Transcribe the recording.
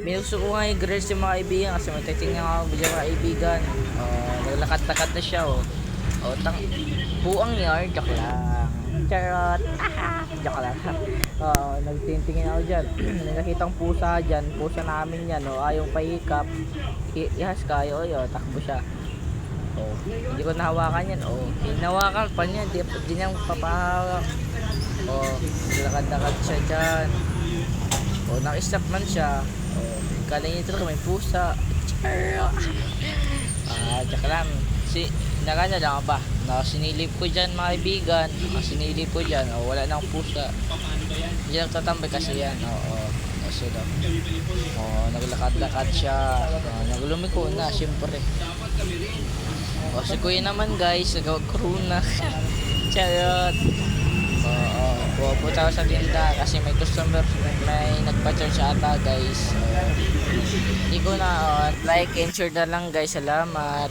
Minuso ko nga yung girls yung mga kaibigan kasi may titingnan ako yung mga kaibigan. Naglakad-lakad na siya oh. Buang yard, joke lang. Charot. Joke lang. Nagtitingin ako dyan. May nakitang pusa dyan. Pusa namin yan oh. Ayaw pahikap. Ihas kayo oh, takbo siya. Oh, hindi ko nahawakan yan. Oh, hinawakan pa niya. Di niya papahawak. Oh, lakad-lakad siya dyan. Oh, nakistop man siya. Oh, kala niya talaga may pusa. Tsaka lang. Nakanya lang ba? Sinilip ko dyan mga kaibigan. Sinilip ko dyan. Oh, wala nang pusa. Hindi lang tatambay kasi yan. Oo. Kasi daw. Oh, naglakad-lakad siya. Naglumiko na, syempre. O, si kuya naman guys, nag-crew na. Charot. Oo, pupunta ako sa tinda kasi may customer, may nagpa-charge ata guys. Hindi ko na, like and share na lang guys, salamat.